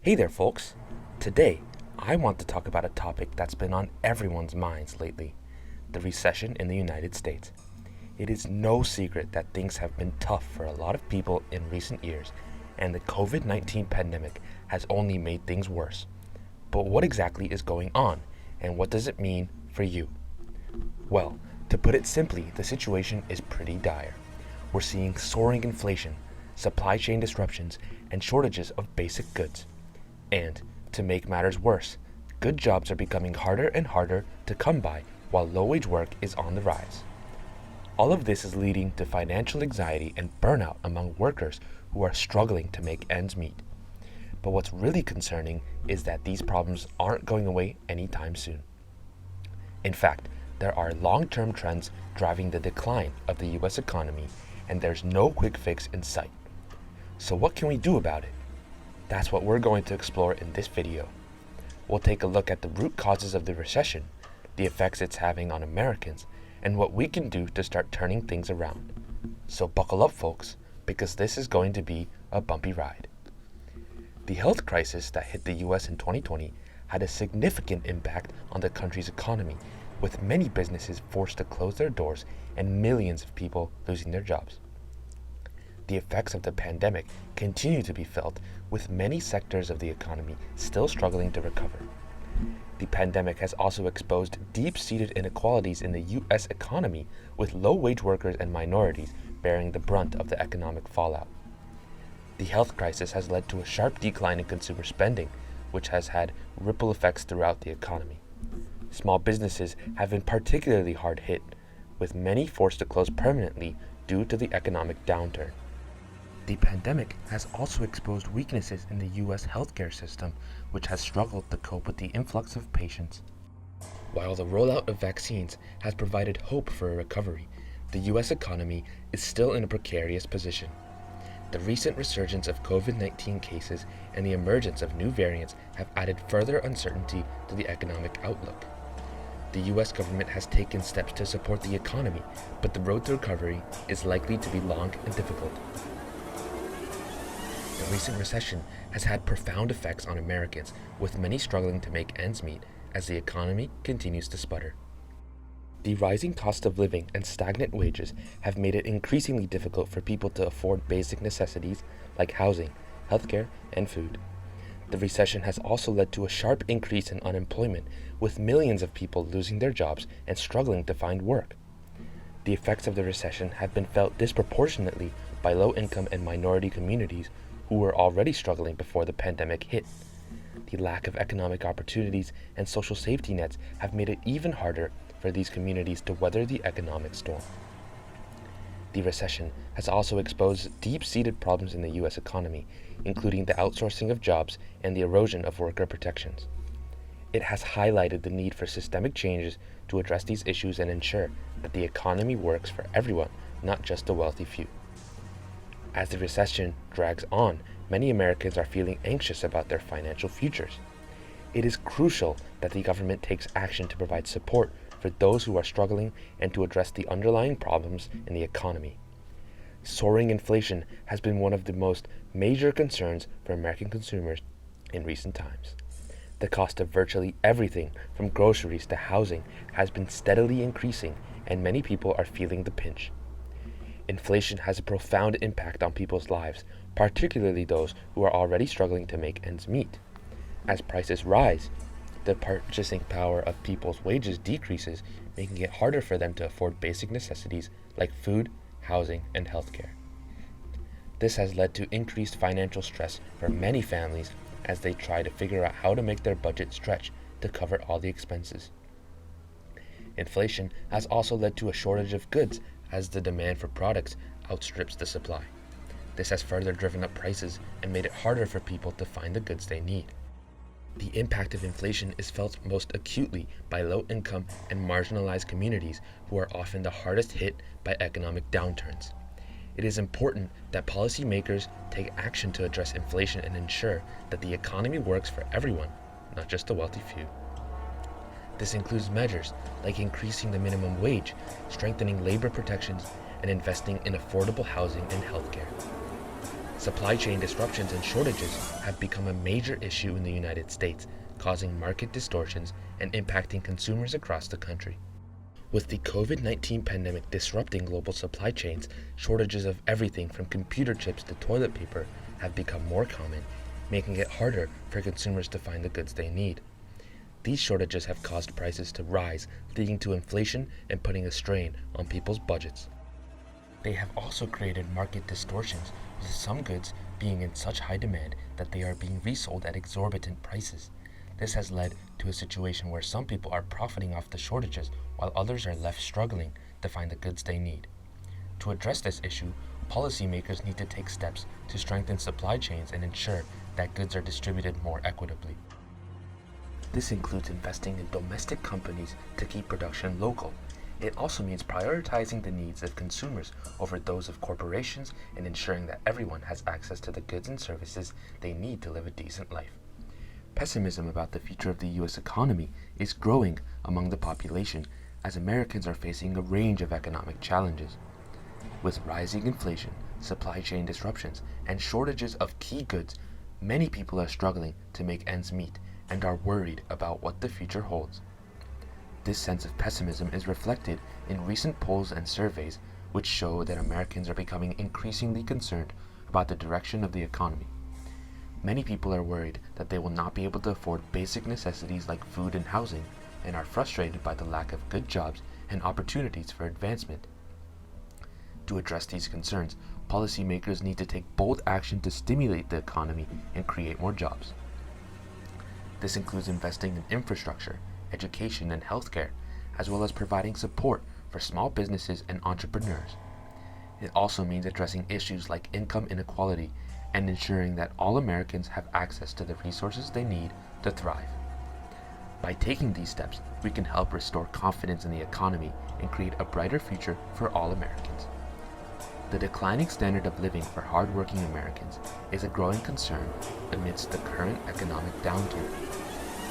Hey there, folks. Today, I want to talk about a topic that's been on everyone's minds lately: the recession in the United States. It is no secret that things have been tough for a lot of people in recent years, and the COVID 19 pandemic has only made things worse. But what exactly is going on, and what does it mean for you? Well, to put it simply, the situation is pretty dire. We're seeing soaring inflation, supply chain disruptions, and shortages of basic goods. And, to make matters worse, good jobs are becoming harder and harder to come by while low-wage work is on the rise. All of this is leading to financial anxiety and burnout among workers who are struggling to make ends meet. But what's really concerning is that these problems aren't going away anytime soon. In fact, there are long-term trends driving the decline of the US economy, and there's no quick fix in sight. So what can we do about it? That's what we're going to explore in this video. We'll take a look at the root causes of the recession, the effects it's having on Americans, and what we can do to start turning things around. So buckle up, folks, because this is going to be a bumpy ride. The health crisis that hit the US in 2020 had a significant impact on the country's economy, with many businesses forced to close their doors and millions of people losing their jobs. The effects of the pandemic continue to be felt, with many sectors of the economy still struggling to recover. The pandemic has also exposed deep-seated inequalities in the US economy, with low-wage workers and minorities bearing the brunt of the economic fallout. The health crisis has led to a sharp decline in consumer spending, which has had ripple effects throughout the economy. Small businesses have been particularly hard hit, with many forced to close permanently due to the economic downturn. The pandemic has also exposed weaknesses in the US healthcare system, which has struggled to cope with the influx of patients. While the rollout of vaccines has provided hope for a recovery, the US economy is still in a precarious position. The recent resurgence of COVID-19 cases and the emergence of new variants have added further uncertainty to the economic outlook. The US government has taken steps to support the economy, but the road to recovery is likely to be long and difficult. The recent recession has had profound effects on Americans, with many struggling to make ends meet as the economy continues to sputter. The rising cost of living and stagnant wages have made it increasingly difficult for people to afford basic necessities like housing, healthcare, and food. The recession has also led to a sharp increase in unemployment, with millions of people losing their jobs and struggling to find work. The effects of the recession have been felt disproportionately by low-income and minority communities who were already struggling before the pandemic hit. The lack of economic opportunities and social safety nets have made it even harder for these communities to weather the economic storm. The recession has also exposed deep-seated problems in the US economy, including the outsourcing of jobs and the erosion of worker protections. It has highlighted the need for systemic changes to address these issues and ensure that the economy works for everyone, not just the wealthy few. As the recession drags on, many Americans are feeling anxious about their financial futures. It is crucial that the government takes action to provide support for those who are struggling and to address the underlying problems in the economy. Soaring inflation has been one of the most major concerns for American consumers in recent times. The cost of virtually everything from groceries to housing has been steadily increasing, and many people are feeling the pinch. Inflation has a profound impact on people's lives, particularly those who are already struggling to make ends meet. As prices rise, the purchasing power of people's wages decreases, making it harder for them to afford basic necessities like food, housing, and healthcare. This has led to increased financial stress for many families as they try to figure out how to make their budget stretch to cover all the expenses. Inflation has also led to a shortage of goods as the demand for products outstrips the supply. This has further driven up prices and made it harder for people to find the goods they need. The impact of inflation is felt most acutely by low-income and marginalized communities who are often the hardest hit by economic downturns. It is important that policymakers take action to address inflation and ensure that the economy works for everyone, not just the wealthy few. This includes measures like increasing the minimum wage, strengthening labor protections, and investing in affordable housing and healthcare. Supply chain disruptions and shortages have become a major issue in the United States, causing market distortions and impacting consumers across the country. With the COVID-19 pandemic disrupting global supply chains, shortages of everything from computer chips to toilet paper have become more common, making it harder for consumers to find the goods they need. These shortages have caused prices to rise, leading to inflation and putting a strain on people's budgets. They have also created market distortions, with some goods being in such high demand that they are being resold at exorbitant prices. This has led to a situation where some people are profiting off the shortages while others are left struggling to find the goods they need. To address this issue, policymakers need to take steps to strengthen supply chains and ensure that goods are distributed more equitably. This includes investing in domestic companies to keep production local. It also means prioritizing the needs of consumers over those of corporations and ensuring that everyone has access to the goods and services they need to live a decent life. Pessimism about the future of the U.S. economy is growing among the population as Americans are facing a range of economic challenges. With rising inflation, supply chain disruptions, and shortages of key goods, many people are struggling to make ends meet and are worried about what the future holds. This sense of pessimism is reflected in recent polls and surveys which show that Americans are becoming increasingly concerned about the direction of the economy. Many people are worried that they will not be able to afford basic necessities like food and housing and are frustrated by the lack of good jobs and opportunities for advancement. To address these concerns, policymakers need to take bold action to stimulate the economy and create more jobs. This includes investing in infrastructure, education, and healthcare, as well as providing support for small businesses and entrepreneurs. It also means addressing issues like income inequality and ensuring that all Americans have access to the resources they need to thrive. By taking these steps, we can help restore confidence in the economy and create a brighter future for all Americans. The declining standard of living for hardworking Americans is a growing concern amidst the current economic downturn.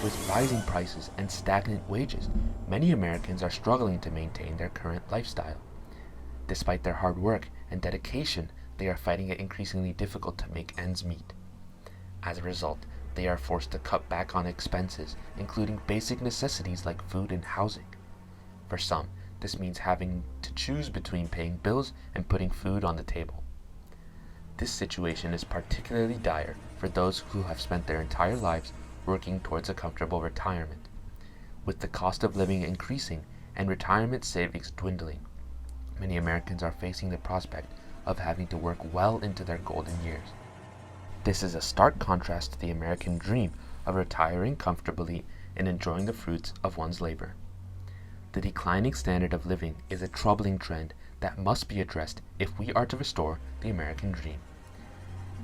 With rising prices and stagnant wages, many Americans are struggling to maintain their current lifestyle. Despite their hard work and dedication, they are finding it increasingly difficult to make ends meet. As a result, they are forced to cut back on expenses, including basic necessities like food and housing. For some, this means having to choose between paying bills and putting food on the table. This situation is particularly dire for those who have spent their entire lives working towards a comfortable retirement. With the cost of living increasing and retirement savings dwindling, many Americans are facing the prospect of having to work well into their golden years. This is a stark contrast to the American dream of retiring comfortably and enjoying the fruits of one's labor. The declining standard of living is a troubling trend that must be addressed if we are to restore the American dream.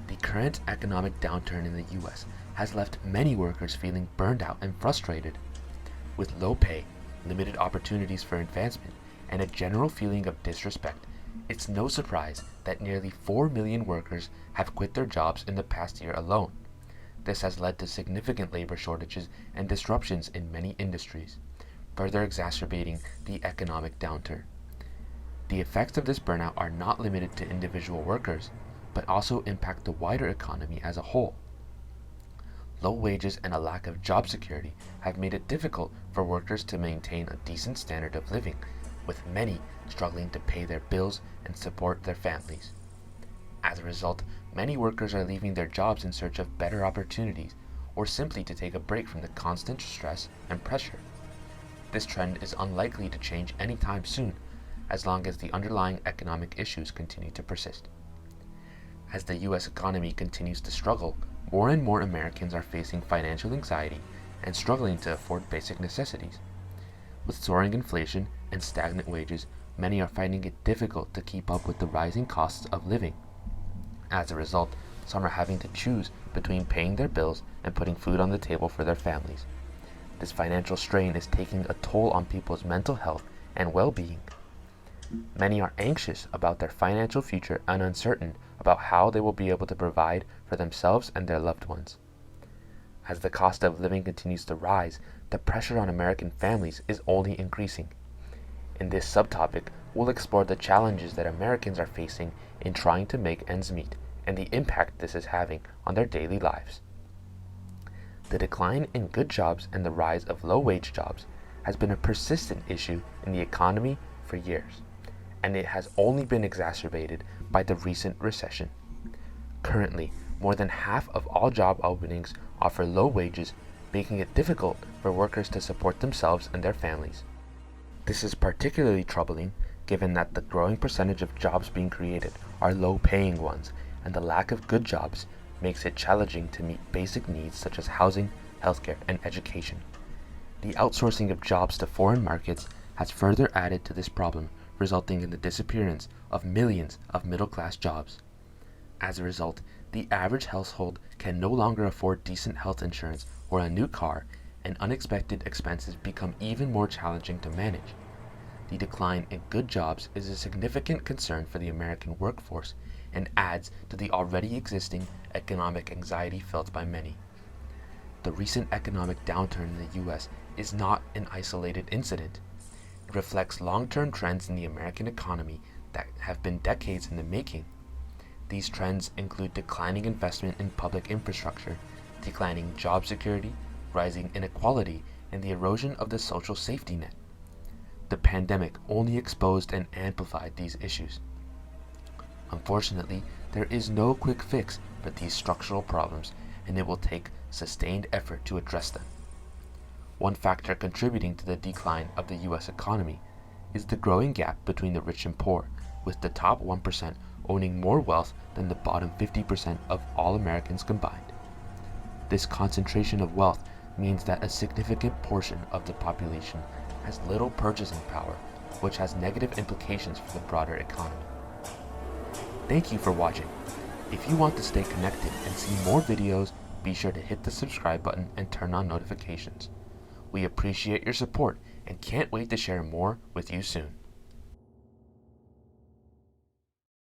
The current economic downturn in the U.S. has left many workers feeling burned out and frustrated. With low pay, limited opportunities for advancement, and a general feeling of disrespect, it's no surprise that nearly 4 million workers have quit their jobs in the past year alone. This has led to significant labor shortages and disruptions in many industries, further exacerbating the economic downturn. The effects of this burnout are not limited to individual workers, but also impact the wider economy as a whole. Low wages and a lack of job security have made it difficult for workers to maintain a decent standard of living, with many struggling to pay their bills and support their families. As a result, many workers are leaving their jobs in search of better opportunities or simply to take a break from the constant stress and pressure. This trend is unlikely to change anytime soon, as long as the underlying economic issues continue to persist. As the U.S. economy continues to struggle, more and more Americans are facing financial anxiety and struggling to afford basic necessities. With soaring inflation and stagnant wages, many are finding it difficult to keep up with the rising costs of living. As a result, some are having to choose between paying their bills and putting food on the table for their families. This financial strain is taking a toll on people's mental health and well-being. Many are anxious about their financial future and uncertain about how they will be able to provide for themselves and their loved ones. As the cost of living continues to rise, the pressure on American families is only increasing. In this subtopic, we'll explore the challenges that Americans are facing in trying to make ends meet and the impact this is having on their daily lives. The decline in good jobs and the rise of low-wage jobs has been a persistent issue in the economy for years, and it has only been exacerbated by the recent recession. Currently, more than half of all job openings offer low wages, making it difficult for workers to support themselves and their families. This is particularly troubling given that the growing percentage of jobs being created are low-paying ones, and the lack of good jobs makes it challenging to meet basic needs such as housing, healthcare, and education. The outsourcing of jobs to foreign markets has further added to this problem, resulting in the disappearance of millions of middle-class jobs. As a result, the average household can no longer afford decent health insurance or a new car, and unexpected expenses become even more challenging to manage. The decline in good jobs is a significant concern for the American workforce and adds to the already existing economic anxiety felt by many. The recent economic downturn in the U.S. is not an isolated incident. It reflects long-term trends in the American economy that have been decades in the making. These trends include declining investment in public infrastructure, declining job security, rising inequality, and the erosion of the social safety net. The pandemic only exposed and amplified these issues. Unfortunately, there is no quick fix for these structural problems, and it will take sustained effort to address them. One factor contributing to the decline of the U.S. economy is the growing gap between the rich and poor, with the top 1% owning more wealth than the bottom 50% of all Americans combined. This concentration of wealth means that a significant portion of the population has little purchasing power, which has negative implications for the broader economy. Thank you for watching. If you want to stay connected and see more videos, be sure to hit the subscribe button and turn on notifications. We appreciate your support and can't wait to share more with you soon.